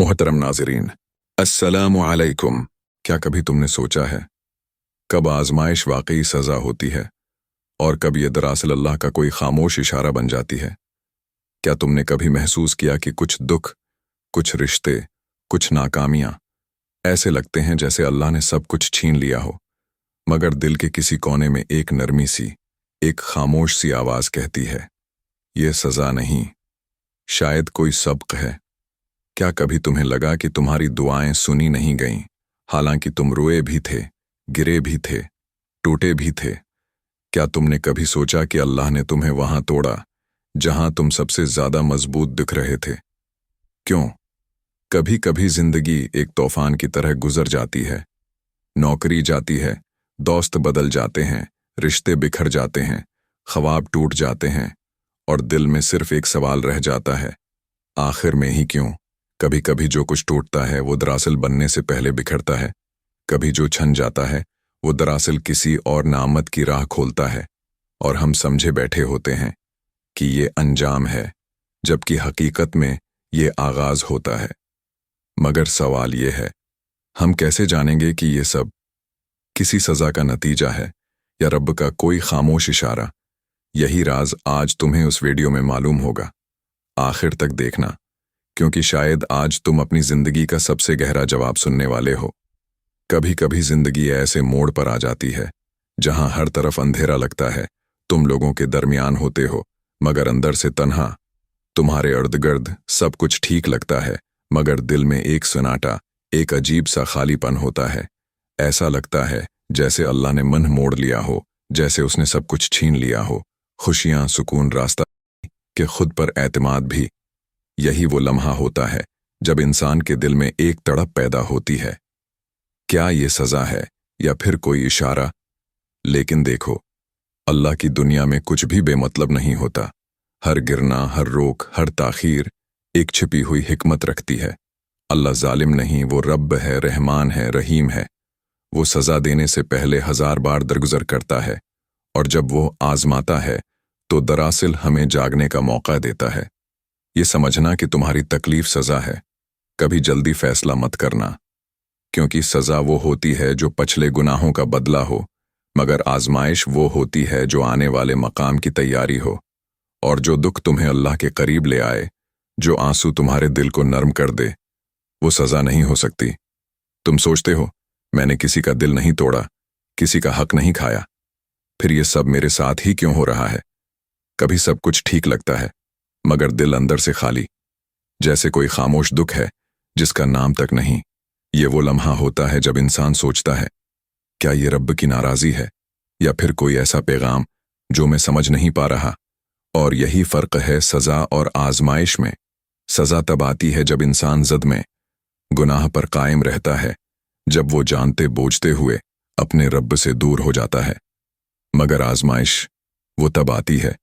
मोहतरम नाज़रीन, अस्सलामु अलैकुम। क्या कभी तुमने सोचा है कब आजमाइश वाकई सज़ा होती है और कब ये दरअसल अल्लाह का कोई खामोश इशारा बन जाती है? क्या तुमने कभी महसूस किया कि कुछ दुख, कुछ रिश्ते, कुछ नाकामियां ऐसे लगते हैं जैसे अल्लाह ने सब कुछ छीन लिया हो, मगर दिल के किसी कोने में एक नरमी सी, एक खामोश सी आवाज़ कहती है, ये सज़ा नहीं, शायद कोई सबक है। क्या कभी तुम्हें लगा कि तुम्हारी दुआएं सुनी नहीं गईं, हालांकि तुम रोए भी थे, गिरे भी थे, टूटे भी थे? क्या तुमने कभी सोचा कि अल्लाह ने तुम्हें वहां तोड़ा जहां तुम सबसे ज्यादा मजबूत दिख रहे थे? क्यों? कभी कभी जिंदगी एक तूफान की तरह गुजर जाती है। नौकरी जाती है, दोस्त बदल जाते हैं, रिश्ते बिखर जाते हैं, ख्वाब टूट जाते हैं और दिल में सिर्फ एक सवाल रह जाता है, आखिर में ही क्यों? कभी कभी जो कुछ टूटता है वो दरअसल बनने से पहले बिखरता है। कभी जो छन जाता है वो दरअसल किसी और नामत की राह खोलता है और हम समझे बैठे होते हैं कि ये अंजाम है, जबकि हकीकत में ये आगाज होता है। मगर सवाल ये है, हम कैसे जानेंगे कि ये सब किसी सज़ा का नतीजा है या रब का कोई खामोश इशारा? यही राज आज तुम्हें उस वीडियो में मालूम होगा। आखिर तक देखना, क्योंकि शायद आज तुम अपनी जिंदगी का सबसे गहरा जवाब सुनने वाले हो। कभी कभी जिंदगी ऐसे मोड़ पर आ जाती है जहां हर तरफ अंधेरा लगता है, तुम लोगों के दरमियान होते हो मगर अंदर से तन्हा। तुम्हारे इर्द-गिर्द सब कुछ ठीक लगता है मगर दिल में एक सन्नाटा, एक अजीब सा खालीपन होता है। ऐसा लगता है जैसे अल्लाह ने मन मोड़ लिया हो, जैसे उसने सब कुछ छीन लिया हो, खुशियां, सुकून, रास्ता के खुद पर एतमाद भी। यही वो लम्हा होता है जब इंसान के दिल में एक तड़प पैदा होती है, क्या ये सज़ा है या फिर कोई इशारा? लेकिन देखो, अल्लाह की दुनिया में कुछ भी बेमतलब नहीं होता। हर गिरना, हर रोक, हर ताखीर एक छिपी हुई हिकमत रखती है। अल्लाह जालिम नहीं, वो रब है, रहमान है, रहीम है। वो सज़ा देने से पहले 1000 बार दरगुजर करता है और जब वो आजमाता है तो दरअसल हमें जागने का मौका देता है। ये समझना कि तुम्हारी तकलीफ सज़ा है, कभी जल्दी फैसला मत करना, क्योंकि सज़ा वो होती है जो पिछले गुनाहों का बदला हो, मगर आजमाइश वो होती है जो आने वाले मकाम की तैयारी हो। और जो दुख तुम्हें अल्लाह के करीब ले आए, जो आंसू तुम्हारे दिल को नर्म कर दे, वो सज़ा नहीं हो सकती। तुम सोचते हो मैंने किसी का दिल नहीं तोड़ा, किसी का हक नहीं खाया, फिर ये सब मेरे साथ ही क्यों हो रहा है? कभी सब कुछ ठीक लगता है मगर दिल अंदर से खाली, जैसे कोई खामोश दुख है जिसका नाम तक नहीं। ये वो लम्हा होता है जब इंसान सोचता है, क्या ये रब की नाराज़ी है या फिर कोई ऐसा पैगाम जो मैं समझ नहीं पा रहा? और यही फ़र्क है सज़ा और आजमाइश में। सज़ा तब आती है जब इंसान ज़द में, गुनाह पर कायम रहता है, जब वो जानते बूझते हुए अपने रब से दूर हो जाता है। मगर आजमाइश वो तब आती है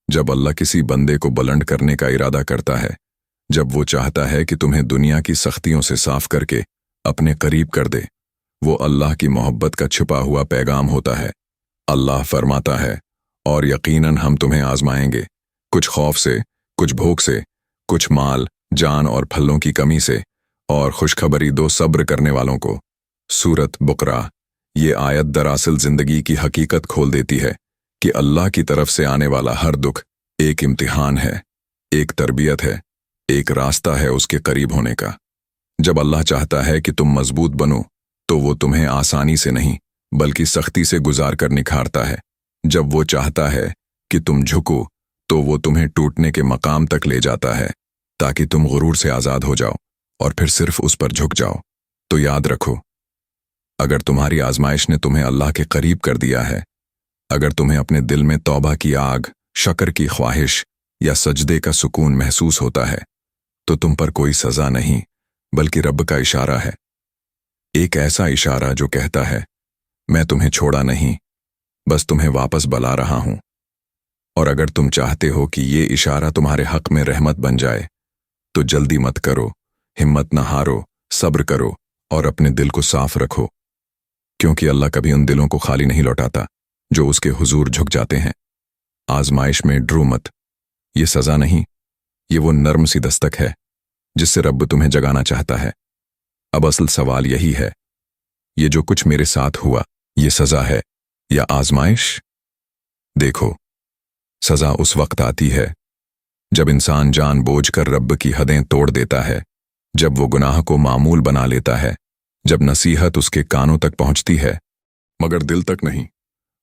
जब अल्लाह किसी बंदे को बुलंद करने का इरादा करता है, जब वो चाहता है कि तुम्हें दुनिया की सख्तियों से साफ करके अपने करीब कर दे। वो अल्लाह की मोहब्बत का छुपा हुआ पैगाम होता है। अल्लाह फरमाता है, और यकीनन हम तुम्हें आजमाएंगे, कुछ खौफ से, कुछ भूख से, कुछ माल, जान और फलों की कमी से, और खुशखबरी दो सब्र करने वालों को। सूरत बकरा। ये आयत दरअसल जिंदगी की हकीकत खोल देती है कि अल्लाह की तरफ से आने वाला हर दुख एक इम्तिहान है, एक तरबियत है, एक रास्ता है उसके करीब होने का। जब अल्लाह चाहता है कि तुम मजबूत बनो तो वो तुम्हें आसानी से नहीं बल्कि सख्ती से गुजार कर निखारता है। जब वो चाहता है कि तुम झुको तो वो तुम्हें टूटने के मकाम तक ले जाता है ताकि तुम गुरूर से आज़ाद हो जाओ और फिर सिर्फ उस पर झुक जाओ। तो याद रखो, अगर तुम्हारी आजमाइश ने तुम्हें अल्लाह के करीब कर दिया है, अगर तुम्हें अपने दिल में तौबा की आग, शक्र की ख्वाहिश या सजदे का सुकून महसूस होता है, तो तुम पर कोई सज़ा नहीं बल्कि रब का इशारा है। एक ऐसा इशारा जो कहता है, मैं तुम्हें छोड़ा नहीं, बस तुम्हें वापस बुला रहा हूं। और अगर तुम चाहते हो कि ये इशारा तुम्हारे हक में रहमत बन जाए, तो जल्दी मत करो, हिम्मत न हारो, सब्र करो और अपने दिल को साफ रखो, क्योंकि अल्लाह कभी उन दिलों को खाली नहीं लौटाता जो उसके हुजूर झुक जाते हैं। आजमाइश में डरो मत, ये सज़ा नहीं, ये वो नर्म सी दस्तक है जिससे रब तुम्हें जगाना चाहता है। अब असल सवाल यही है, ये जो कुछ मेरे साथ हुआ, ये सजा है या आजमाइश? देखो, सजा उस वक्त आती है जब इंसान जानबूझकर रब की हदें तोड़ देता है, जब वो गुनाह को मामूल बना लेता है, जब नसीहत उसके कानों तक पहुंचती है मगर दिल तक नहीं।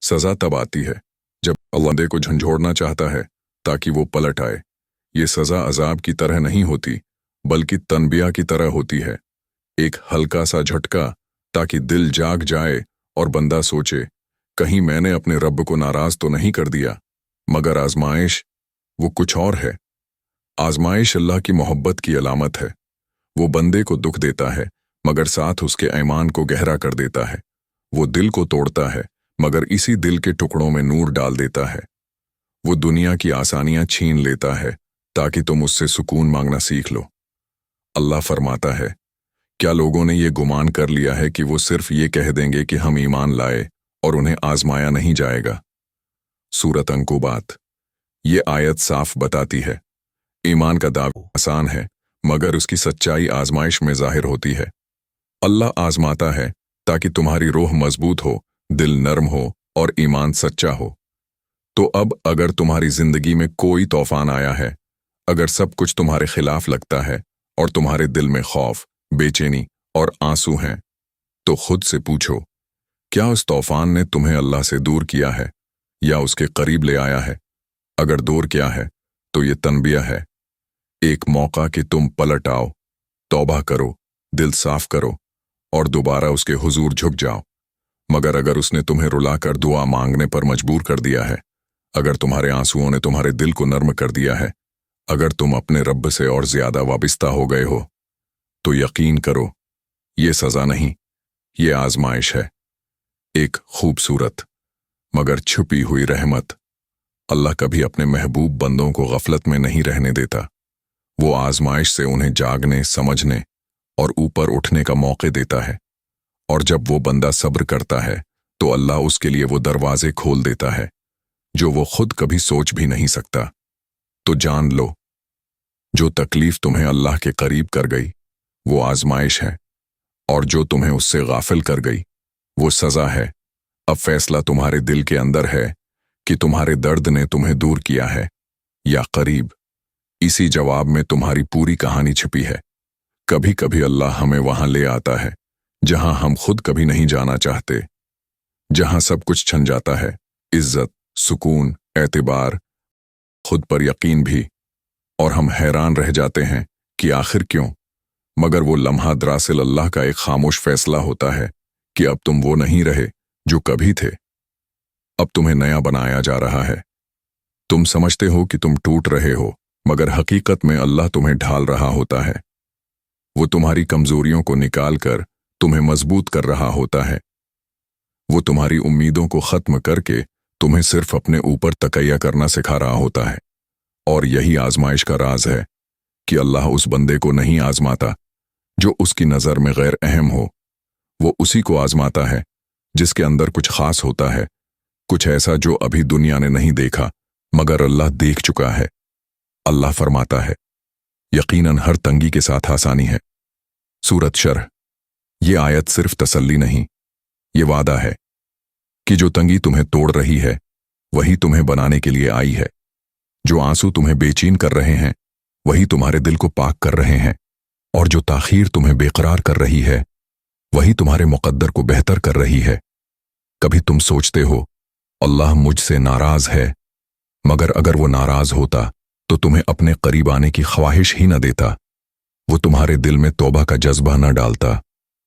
सजा तब आती है जब अल्लाह बंदे को झंझोड़ना चाहता है ताकि वो पलट आए। ये सजा अजाब की तरह नहीं होती बल्कि तनबिया की तरह होती है, एक हल्का सा झटका ताकि दिल जाग जाए और बंदा सोचे कहीं मैंने अपने रब को नाराज तो नहीं कर दिया। मगर आजमाइश वो कुछ और है। आजमाइश अल्लाह की मोहब्बत की अलामत है। वो बंदे को दुख देता है मगर साथ उसके ईमान को गहरा कर देता है। वो दिल को तोड़ता है मगर इसी दिल के टुकड़ों में नूर डाल देता है। वो दुनिया की आसानियां छीन लेता है ताकि तुम उससे सुकून मांगना सीख लो। अल्लाह फरमाता है, क्या लोगों ने ये गुमान कर लिया है कि वो सिर्फ ये कह देंगे कि हम ईमान लाए और उन्हें आजमाया नहीं जाएगा? सूरत अंकुबात। ये आयत साफ बताती है, ईमान का दावा आसान है मगर उसकी सच्चाई आजमाइश में जाहिर होती है। अल्लाह आजमाता है ताकि तुम्हारी रूह मजबूत हो, दिल नरम हो और ईमान सच्चा हो। तो अब अगर तुम्हारी जिंदगी में कोई तूफान आया है, अगर सब कुछ तुम्हारे खिलाफ लगता है और तुम्हारे दिल में खौफ, बेचैनी और आंसू हैं, तो खुद से पूछो, क्या उस तूफान ने तुम्हें अल्लाह से दूर किया है या उसके करीब ले आया है? अगर दूर किया है तो ये तनबिया है, एक मौका कि तुम पलट आओ, तौबा करो, दिल साफ करो और दोबारा उसके हुजूर झुक जाओ। मगर अगर उसने तुम्हें रुलाकर दुआ मांगने पर मजबूर कर दिया है, अगर तुम्हारे आंसुओं ने तुम्हारे दिल को नर्म कर दिया है, अगर तुम अपने रब से और ज्यादा वाबिस्ता हो गए हो, तो यकीन करो ये सजा नहीं, ये आजमाइश है, एक खूबसूरत मगर छुपी हुई रहमत। अल्लाह कभी अपने महबूब बंदों को गफलत में नहीं रहने देता। वो आजमाइश से उन्हें जागने, समझने और ऊपर उठने का मौके देता है। और जब वो बंदा सब्र करता है तो अल्लाह उसके लिए वो दरवाजे खोल देता है जो वो खुद कभी सोच भी नहीं सकता। तो जान लो, जो तकलीफ तुम्हें अल्लाह के करीब कर गई वो आजमाइश है, और जो तुम्हें उससे गाफिल कर गई वो सजा है। अब फैसला तुम्हारे दिल के अंदर है कि तुम्हारे दर्द ने तुम्हें दूर किया है या करीब। इसी जवाब में तुम्हारी पूरी कहानी छिपी है। कभी कभी अल्लाह हमें वहां ले आता है जहां हम खुद कभी नहीं जाना चाहते, जहां सब कुछ छन जाता है, इज्जत, सुकून, एतबार, खुद पर यकीन भी, और हम हैरान रह जाते हैं कि आखिर क्यों। मगर वो लम्हा दरअसल अल्लाह का एक खामोश फैसला होता है कि अब तुम वो नहीं रहे जो कभी थे, अब तुम्हें नया बनाया जा रहा है। तुम समझते हो कि तुम टूट रहे हो, मगर हकीकत में अल्लाह तुम्हें ढाल रहा होता है। वो तुम्हारी कमजोरियों को निकाल कर तुम्हें मजबूत कर रहा होता है। वो तुम्हारी उम्मीदों को खत्म करके तुम्हें सिर्फ अपने ऊपर तकैया करना सिखा रहा होता है। और यही आजमाइश का राज है कि अल्लाह उस बंदे को नहीं आजमाता जो उसकी नज़र में गैर अहम हो। वो उसी को आजमाता है जिसके अंदर कुछ खास होता है, कुछ ऐसा जो अभी दुनिया ने नहीं देखा मगर अल्लाह देख चुका है। अल्लाह फरमाता है, यकीनन हर तंगी के साथ आसानी है। सूरत शरह। ये आयत सिर्फ तसल्ली नहीं, ये वादा है कि जो तंगी तुम्हें तोड़ रही है वही तुम्हें बनाने के लिए आई है। जो आंसू तुम्हें बेचैन कर रहे हैं वही तुम्हारे दिल को पाक कर रहे हैं, और जो ताखीर तुम्हें बेकरार कर रही है वही तुम्हारे मुकद्दर को बेहतर कर रही है। कभी तुम सोचते हो अल्लाह मुझसे नाराज है, मगर अगर वो नाराज होता तो तुम्हें अपने करीब आने की ख्वाहिश ही न देता। वो तुम्हारे दिल में तौबा का जज्बा न डालता,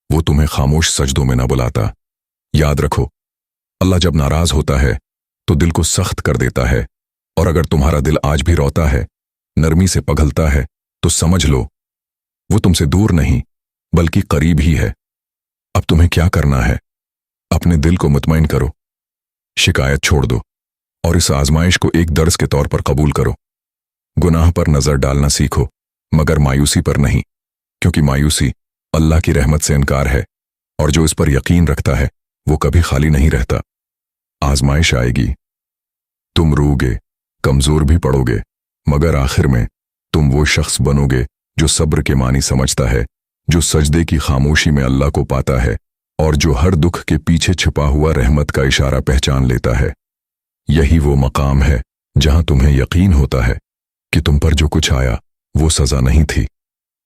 वो तुम्हें खामोश सजदों में न बुलाता। याद रखो, अल्लाह जब नाराज होता है तो दिल को सख्त कर देता है, और अगर तुम्हारा दिल आज भी रोता है, नरमी से पघलता है, तो समझ लो वो तुमसे दूर नहीं बल्कि करीब ही है। अब तुम्हें क्या करना है? अपने दिल को मुतमईन करो, शिकायत छोड़ दो और इस आजमाइश को एक दर्स के तौर पर कबूल करो। गुनाह पर नजर डालना सीखो, मगर मायूसी पर नहीं, क्योंकि मायूसी अल्लाह की रहमत से इनकार है, और जो इस पर यकीन रखता है वो कभी खाली नहीं रहता। आजमाइश आएगी, तुम रोगे, कमजोर भी पड़ोगे, मगर आखिर में तुम वो शख्स बनोगे जो सब्र के मानी समझता है, जो सजदे की खामोशी में अल्लाह को पाता है और जो हर दुख के पीछे छिपा हुआ रहमत का इशारा पहचान लेता है। यही वो मकाम है जहां तुम्हें यकीन होता है कि तुम पर जो कुछ आया वो सजा नहीं थी,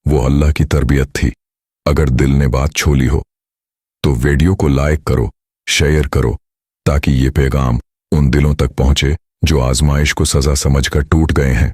वो अल्लाह की तरबियत थी। अगर दिल ने बात छोली हो तो वीडियो को लाइक करो, शेयर करो, ताकि ये पैगाम उन दिलों तक पहुंचे जो आजमाइश को सजा समझकर टूट गए हैं।